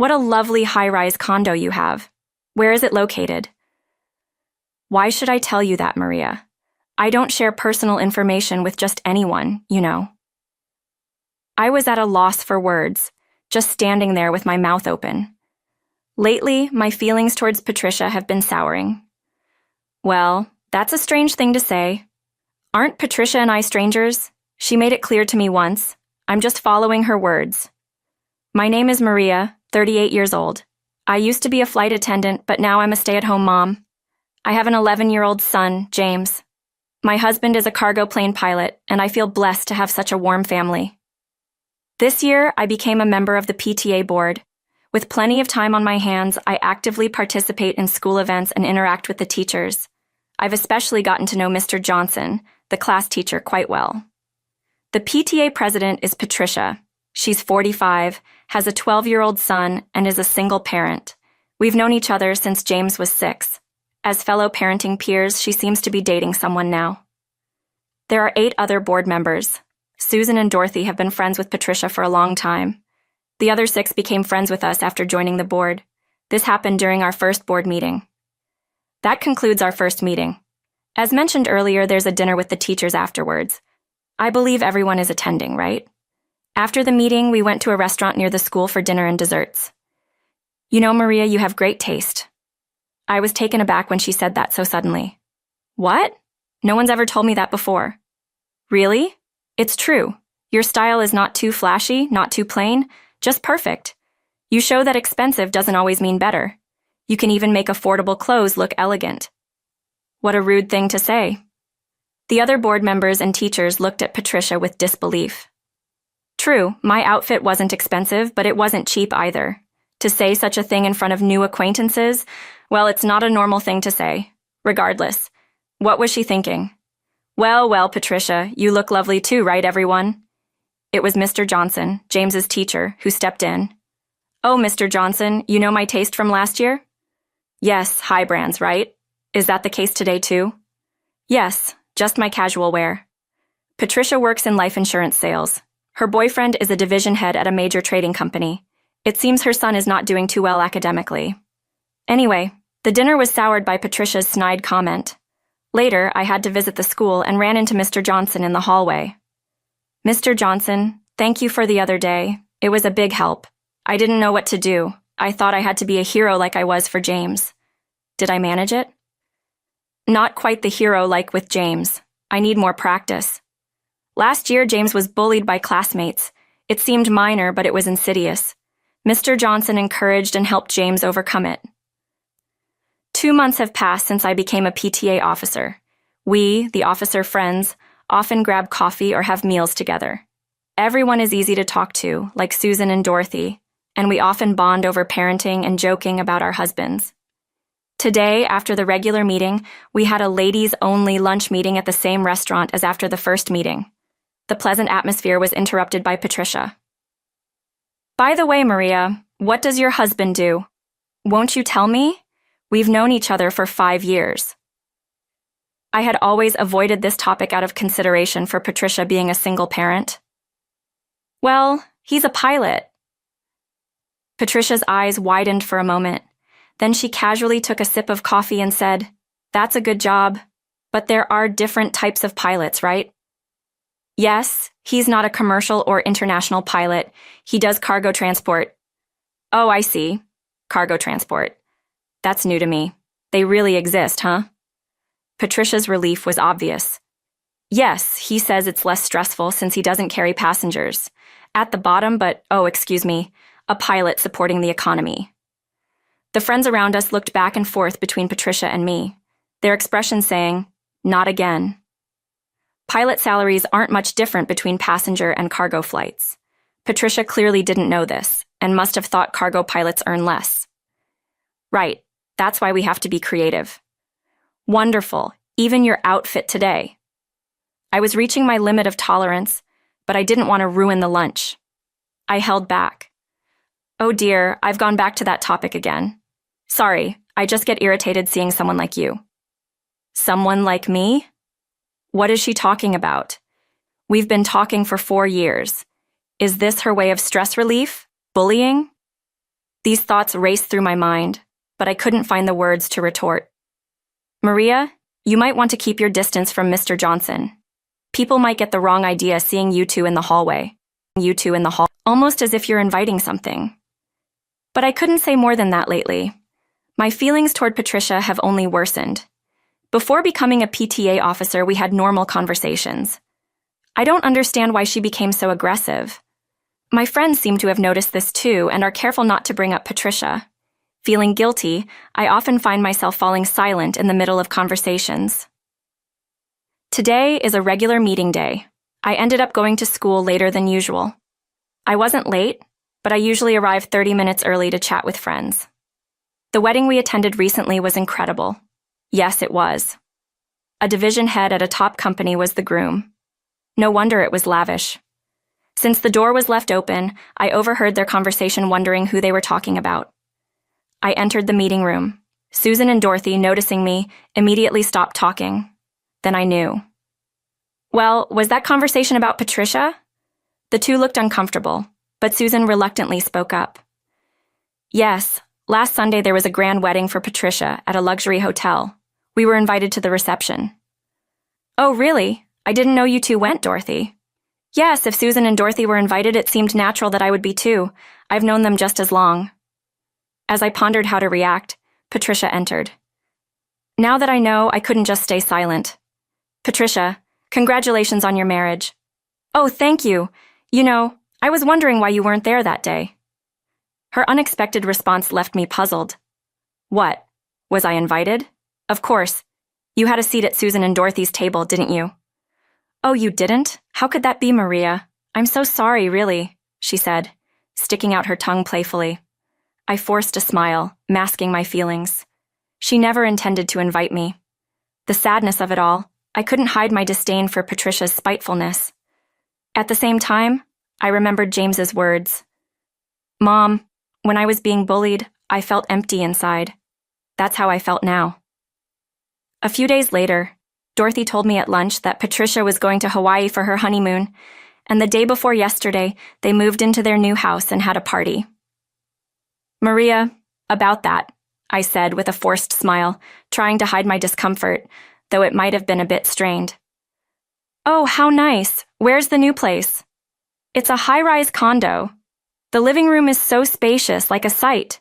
What a lovely high-rise condo you have. Where is it located? Why should I tell you that, Maria? I don't share personal information with just anyone, you know. I was at a loss for words, just standing there with my mouth open. Lately, my feelings towards Patricia have been souring. Well, that's a strange thing to say. Aren't Patricia and I strangers? She made it clear to me once. I'm just following her words. My name is Maria, 38 years old. I used to be a flight attendant, but now I'm a stay-at-home mom. I have an 11-year-old son, James. My husband is a cargo plane pilot, and I feel blessed to have such a warm family. This year, I became a member of the PTA board. With plenty of time on my hands, I actively participate in school events and interact with the teachers. I've especially gotten to know Mr. Johnson, the class teacher, quite well. The PTA president is Patricia. She's 45, has a 12-year-old son, and is a single parent. We've known each other since James was 6. As fellow parenting peers, she seems to be dating someone now. There are 8 other board members. Susan and Dorothy have been friends with Patricia for a long time. The other 6 became friends with us after joining the board. This happened during our first board meeting. That concludes our first meeting. As mentioned earlier, there's a dinner with the teachers afterwards. I believe everyone is attending, right? After the meeting, we went to a restaurant near the school for dinner and desserts. You know, Maria, you have great taste. I was taken aback when she said that so suddenly. What? No one's ever told me that before. Really? It's true. Your style is not too flashy, not too plain, just perfect. You show that expensive doesn't always mean better. You can even make affordable clothes look elegant. What a rude thing to say. The other board members and teachers looked at Patricia with disbelief. True, my outfit wasn't expensive, but it wasn't cheap either. To say such a thing in front of new acquaintances, well, it's not a normal thing to say. Regardless, what was she thinking? Well, Patricia, you look lovely too, right, everyone? It was Mr. Johnson, James's teacher, who stepped in. Oh, Mr. Johnson, you know my taste from last year? Yes, high brands, right? Is that the case today too? Yes, just my casual wear. Patricia works in life insurance sales. Her boyfriend is a division head at a major trading company. It seems her son is not doing too well academically. Anyway, the dinner was soured by Patricia's snide comment. Later, I had to visit the school and ran into Mr. Johnson in the hallway. Mr. Johnson, thank you for the other day. It was a big help. I didn't know what to do. I thought I had to be a hero like I was for James. Did I manage it? Not quite the hero like with James. I need more practice. Last year, James was bullied by classmates. It seemed minor, but it was insidious. Mr. Johnson encouraged and helped James overcome it. 2 months have passed since I became a PTA officer. We, the officer friends, often grab coffee or have meals together. Everyone is easy to talk to, like Susan and Dorothy, and we often bond over parenting and joking about our husbands. Today, after the regular meeting, we had a ladies-only lunch meeting at the same restaurant as after the first meeting. The pleasant atmosphere was interrupted by Patricia. By the way, Maria, what does your husband do? Won't you tell me? We've known each other for 5 years. I had always avoided this topic out of consideration for Patricia being a single parent. Well, he's a pilot. Patricia's eyes widened for a moment. Then she casually took a sip of coffee and said, "That's a good job, but there are different types of pilots, right?" Yes, he's not a commercial or international pilot. He does cargo transport. Oh, I see. Cargo transport. That's new to me. They really exist, huh? Patricia's relief was obvious. Yes, he says it's less stressful since he doesn't carry passengers. At the bottom, but, a pilot supporting the economy. The friends around us looked back and forth between Patricia and me, their expressions saying, "Not again." Pilot salaries aren't much different between passenger and cargo flights. Patricia clearly didn't know this, and must have thought cargo pilots earn less. Right, that's why we have to be creative. Wonderful, even your outfit today. I was reaching my limit of tolerance, but I didn't want to ruin the lunch. I held back. Oh dear, I've gone back to that topic again. Sorry, I just get irritated seeing someone like you. Someone like me? What is she talking about? We've been talking for 4 years. Is this her way of stress relief? Bullying? These thoughts raced through my mind, but I couldn't find the words to retort. Maria, you might want to keep your distance from Mr. Johnson. People might get the wrong idea seeing you two in the hallway. Almost as if you're inviting something. But I couldn't say more than that lately. My feelings toward Patricia have only worsened. Before becoming a PTA officer, we had normal conversations. I don't understand why she became so aggressive. My friends seem to have noticed this too and are careful not to bring up Patricia. Feeling guilty, I often find myself falling silent in the middle of conversations. Today is a regular meeting day. I ended up going to school later than usual. I wasn't late, but I usually arrive 30 minutes early to chat with friends. The wedding we attended recently was incredible. Yes, it was. A division head at a top company was the groom. No wonder it was lavish. Since the door was left open, I overheard their conversation wondering who they were talking about. I entered the meeting room. Susan and Dorothy, noticing me, immediately stopped talking. Then I knew. Well, was that conversation about Patricia? The two looked uncomfortable, but Susan reluctantly spoke up. Yes, last Sunday there was a grand wedding for Patricia at a luxury hotel. We were invited to the reception. Oh, really? I didn't know you two went, Dorothy. Yes, if Susan and Dorothy were invited, it seemed natural that I would be too. I've known them just as long. As I pondered how to react, Patricia entered. Now that I know, I couldn't just stay silent. Patricia, congratulations on your marriage. Oh, thank you. You know, I was wondering why you weren't there that day. Her unexpected response left me puzzled. What? Was I invited? Of course. You had a seat at Susan and Dorothy's table, didn't you? Oh, you didn't? How could that be, Maria? I'm so sorry, really, she said, sticking out her tongue playfully. I forced a smile, masking my feelings. She never intended to invite me. The sadness of it all, I couldn't hide my disdain for Patricia's spitefulness. At the same time, I remembered James's words. Mom, when I was being bullied, I felt empty inside. That's how I felt now. A few days later, Dorothy told me at lunch that Patricia was going to Hawaii for her honeymoon, and the day before yesterday, they moved into their new house and had a party. Maria, about that, I said with a forced smile, trying to hide my discomfort, though it might have been a bit strained. Oh, how nice. Where's the new place? It's a high-rise condo. The living room is so spacious, like a site.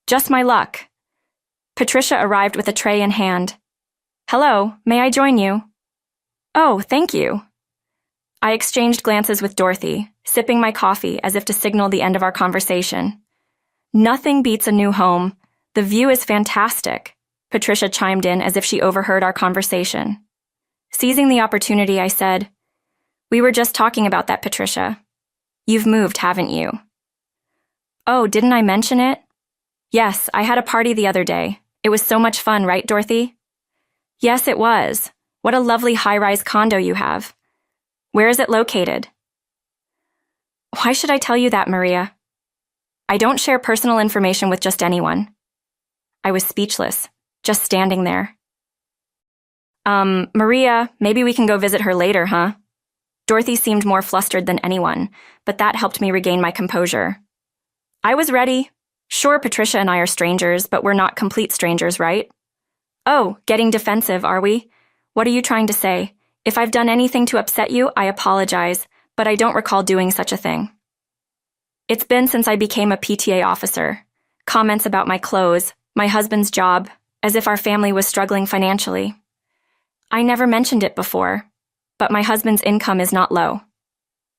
Just my luck. Patricia arrived with a tray in hand. Hello, may I join you? Oh, thank you. I exchanged glances with Dorothy, sipping my coffee as if to signal the end of our conversation. Nothing beats a new home. The view is fantastic, Patricia chimed in as if she overheard our conversation. Seizing the opportunity, I said, We were just talking about that, Patricia. You've moved, haven't you? Oh, didn't I mention it? Yes, I had a party the other day. It was so much fun, right, Dorothy? Yes, it was. What a lovely high-rise condo you have. Where is it located? Why should I tell you that, Maria? I don't share personal information with just anyone. I was speechless, just standing there. Maria, maybe we can go visit her later, huh? Dorothy seemed more flustered than anyone, but that helped me regain my composure. I was ready. Sure, Patricia and I are strangers, but we're not complete strangers, right? Oh, getting defensive, are we? What are you trying to say? If I've done anything to upset you, I apologize, but I don't recall doing such a thing. It's been since I became a PTA officer. Comments about my clothes, my husband's job, as if our family was struggling financially. I never mentioned it before, but my husband's income is not low.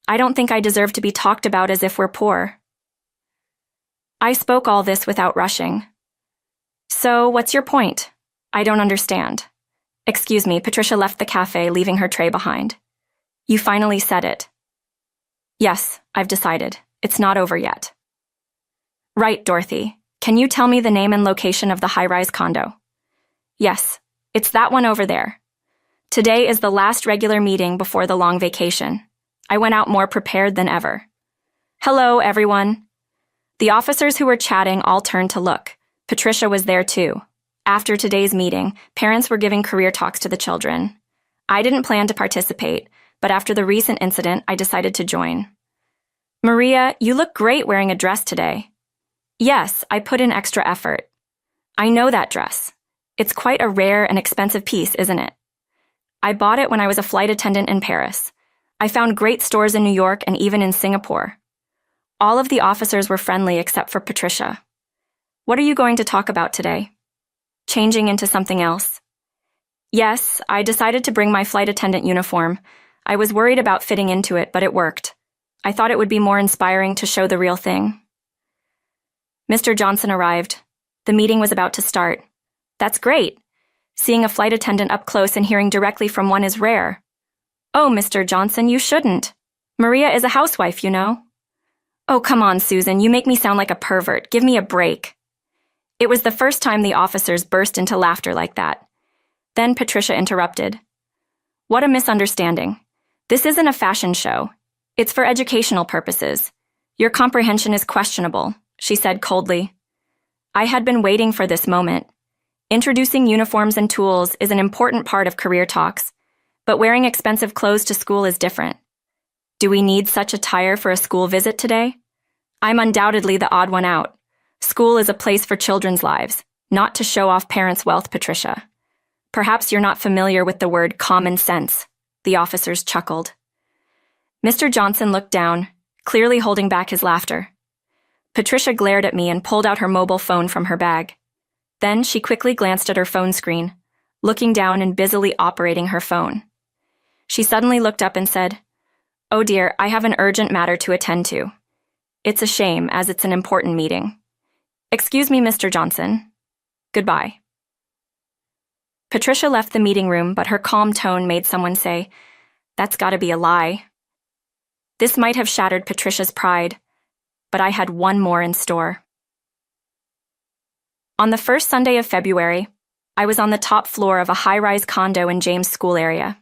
I don't think I deserve to be talked about as if we're poor. I spoke all this without rushing. So, what's your point? I don't understand. Excuse me, Patricia left the cafe, leaving her tray behind. You finally said it. Yes, I've decided. It's not over yet. Right, Dorothy. Can you tell me the name and location of the high-rise condo? Yes, it's that one over there. Today is the last regular meeting before the long vacation. I went out more prepared than ever. Hello, everyone. The officers who were chatting all turned to look. Patricia was there too. After today's meeting, parents were giving career talks to the children. I didn't plan to participate, but after the recent incident, I decided to join. Maria, you look great wearing a dress today. Yes, I put in extra effort. I know that dress. It's quite a rare and expensive piece, isn't it? I bought it when I was a flight attendant in Paris. I found great stores in New York and even in Singapore. All of the officers were friendly except for Patricia. What are you going to talk about today? Changing into something else. Yes, I decided to bring my flight attendant uniform. I was worried about fitting into it, but it worked. I thought it would be more inspiring to show the real thing. Mr. Johnson arrived. The meeting was about to start. That's great. Seeing a flight attendant up close and hearing directly from one is rare. Oh, Mr. Johnson, you shouldn't. Maria is a housewife, you know. Oh, come on, Susan, you make me sound like a pervert. Give me a break. It was the first time the officers burst into laughter like that. Then Patricia interrupted. What a misunderstanding. This isn't a fashion show. It's for educational purposes. Your comprehension is questionable, she said coldly. I had been waiting for this moment. Introducing uniforms and tools is an important part of career talks, but wearing expensive clothes to school is different. Do we need such attire for a school visit today? I'm undoubtedly the odd one out. School is a place for children's lives, not to show off parents' wealth, Patricia. Perhaps you're not familiar with the word common sense, the officers chuckled. Mr. Johnson looked down, clearly holding back his laughter. Patricia glared at me and pulled out her mobile phone from her bag. Then she quickly glanced at her phone screen, looking down and busily operating her phone. She suddenly looked up and said, "Oh dear, I have an urgent matter to attend to. It's a shame, as it's an important meeting. Excuse me, Mr. Johnson. Goodbye." Patricia left the meeting room, but her calm tone made someone say, "That's gotta be a lie." This might have shattered Patricia's pride, but I had one more in store. On the first Sunday of February, I was on the top floor of a high-rise condo in James' school area.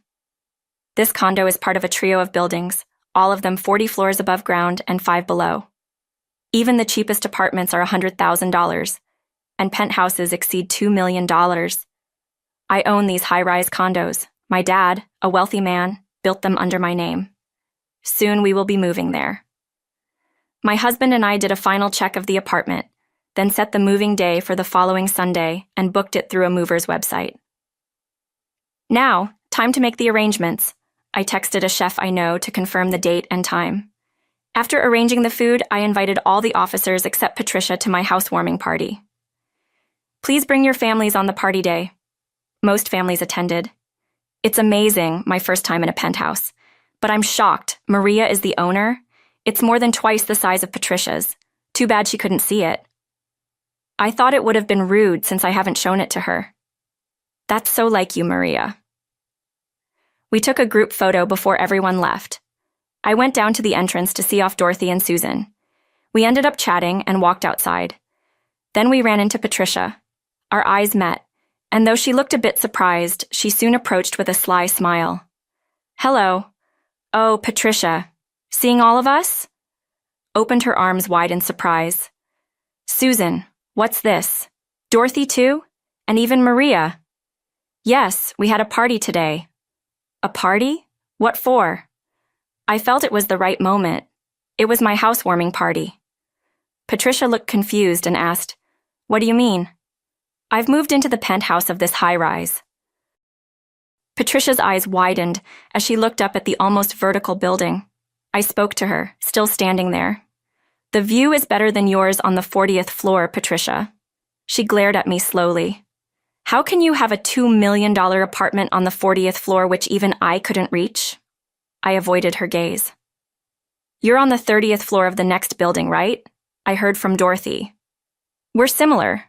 This condo is part of a trio of buildings, all of them 40 floors above ground and 5 below. Even the cheapest apartments are $100,000, and penthouses exceed $2 million. I own these high-rise condos. My dad, a wealthy man, built them under my name. Soon we will be moving there. My husband and I did a final check of the apartment, then set the moving day for the following Sunday and booked it through a mover's website. Now, time to make the arrangements. I texted a chef I know to confirm the date and time. After arranging the food, I invited all the officers except Patricia to my housewarming party. Please bring your families on the party day. Most families attended. It's amazing, my first time in a penthouse. But I'm shocked. Maria is the owner. It's more than twice the size of Patricia's. Too bad she couldn't see it. I thought it would have been rude since I haven't shown it to her. That's so like you, Maria. We took a group photo before everyone left. I went down to the entrance to see off Dorothy and Susan. We ended up chatting and walked outside. Then we ran into Patricia. Our eyes met, and though she looked a bit surprised, she soon approached with a sly smile. "Hello. Oh, Patricia. Seeing all of us?" Opened her arms wide in surprise. "Susan, what's this? Dorothy too? And even Maria?" "Yes, we had a party today." "A party? What for?" I felt it was the right moment. It was my housewarming party. Patricia looked confused and asked, "What do you mean?" "I've moved into the penthouse of this high-rise." Patricia's eyes widened as she looked up at the almost vertical building. I spoke to her, still standing there. "The view is better than yours on the 40th floor, Patricia." She glared at me slowly. "How can you have a $2 million apartment on the 40th floor which even I couldn't reach?" I avoided her gaze. "You're on the 30th floor of the next building, right?" I heard from Dorothy. "We're similar."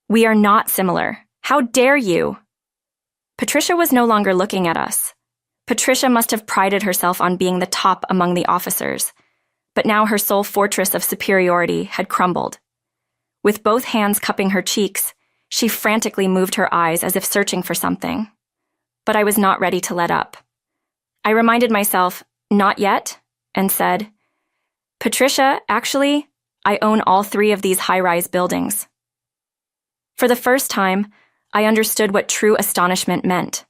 "We are not similar. How dare you?" Patricia was no longer looking at us. Patricia must have prided herself on being the top among the officers, but now her sole fortress of superiority had crumbled. With both hands cupping her cheeks, she frantically moved her eyes as if searching for something. But I was not ready to let up. I reminded myself, "Not yet," and said, "Patricia, actually, I own all 3 of these high-rise buildings." For the first time, I understood what true astonishment meant.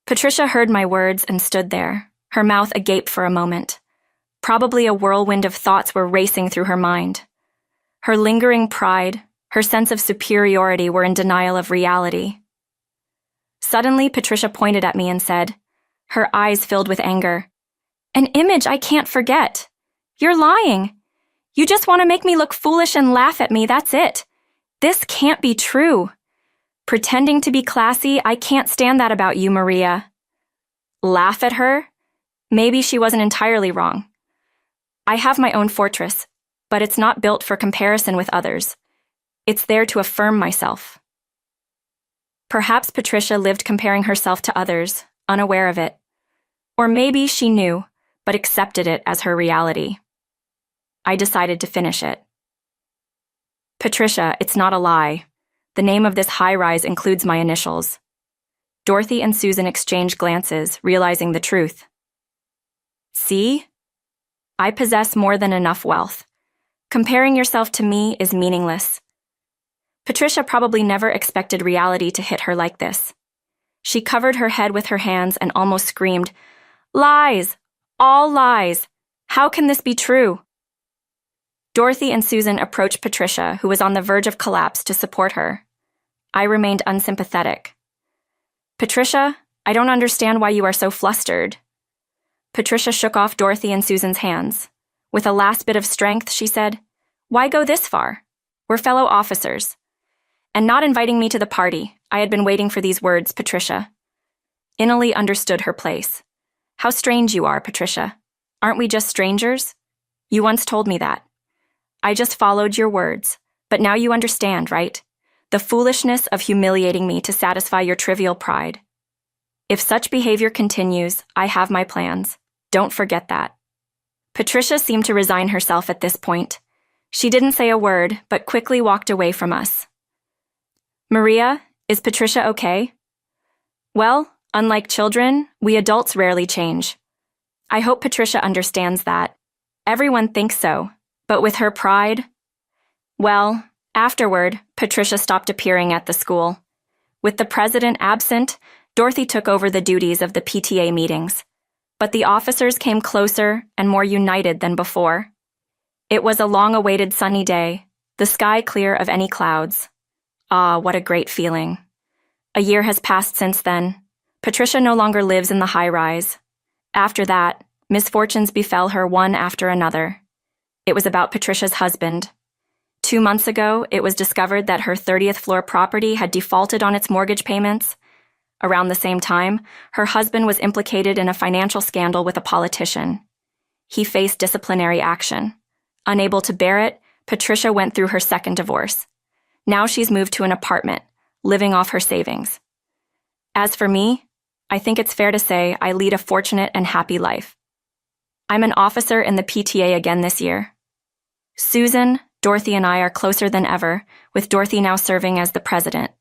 Patricia heard my words and stood there, her mouth agape for a moment. Probably a whirlwind of thoughts were racing through her mind. Her lingering pride, her sense of superiority were in denial of reality. Suddenly, Patricia pointed at me and said, her eyes filled with anger, "An image I can't forget. You're lying. You just want to make me look foolish and laugh at me, that's it. This can't be true. Pretending to be classy, I can't stand that about you, Maria." Laugh at her? Maybe she wasn't entirely wrong. I have my own fortress, but it's not built for comparison with others. It's there to affirm myself. Perhaps Patricia lived comparing herself to others, unaware of it. Or maybe she knew, but accepted it as her reality. I decided to finish it. "Patricia, it's not a lie. The name of this high-rise includes my initials." Dorothy and Susan exchanged glances, realizing the truth. "See? I possess more than enough wealth. Comparing yourself to me is meaningless." Patricia probably never expected reality to hit her like this. She covered her head with her hands and almost screamed, "Lies! All lies! How can this be true?" Dorothy and Susan approached Patricia, who was on the verge of collapse, to support her. I remained unsympathetic. "Patricia, I don't understand why you are so flustered." Patricia shook off Dorothy and Susan's hands. With a last bit of strength, she said, "Why go this far? We're fellow officers." And not inviting me to the party, I had been waiting for these words, Patricia. Inali understood her place. "How strange you are, Patricia. Aren't we just strangers? You once told me that. I just followed your words, but now you understand, right? The foolishness of humiliating me to satisfy your trivial pride. If such behavior continues, I have my plans. Don't forget that." Patricia seemed to resign herself at this point. She didn't say a word, but quickly walked away from us. "Maria, is Patricia okay?" "Well, unlike children, we adults rarely change. I hope Patricia understands that. Everyone thinks so, but with her pride..." Well, afterward, Patricia stopped appearing at the school. With the president absent, Dorothy took over the duties of the PTA meetings. But the officers came closer and more united than before. It was a long-awaited sunny day, the sky clear of any clouds. Ah, what a great feeling. A year has passed since then. Patricia no longer lives in the high-rise. After that, misfortunes befell her one after another. It was about Patricia's husband. 2 months ago, it was discovered that her 30th floor property had defaulted on its mortgage payments. Around the same time, her husband was implicated in a financial scandal with a politician. He faced disciplinary action. Unable to bear it, Patricia went through her second divorce. Now she's moved to an apartment, living off her savings. As for me, I think it's fair to say I lead a fortunate and happy life. I'm an officer in the PTA again this year. Susan, Dorothy, and I are closer than ever, with Dorothy now serving as the president.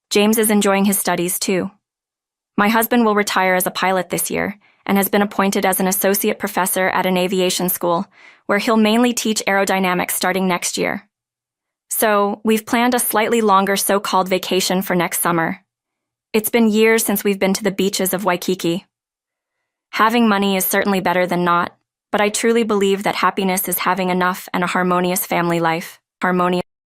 James is enjoying his studies too. My husband will retire as a pilot this year and has been appointed as an associate professor at an aviation school, where he'll mainly teach aerodynamics starting next year. So, we've planned a slightly longer so-called vacation for next summer. It's been years since we've been to the beaches of Waikiki. Having money is certainly better than not, but I truly believe that happiness is having enough and a harmonious family life.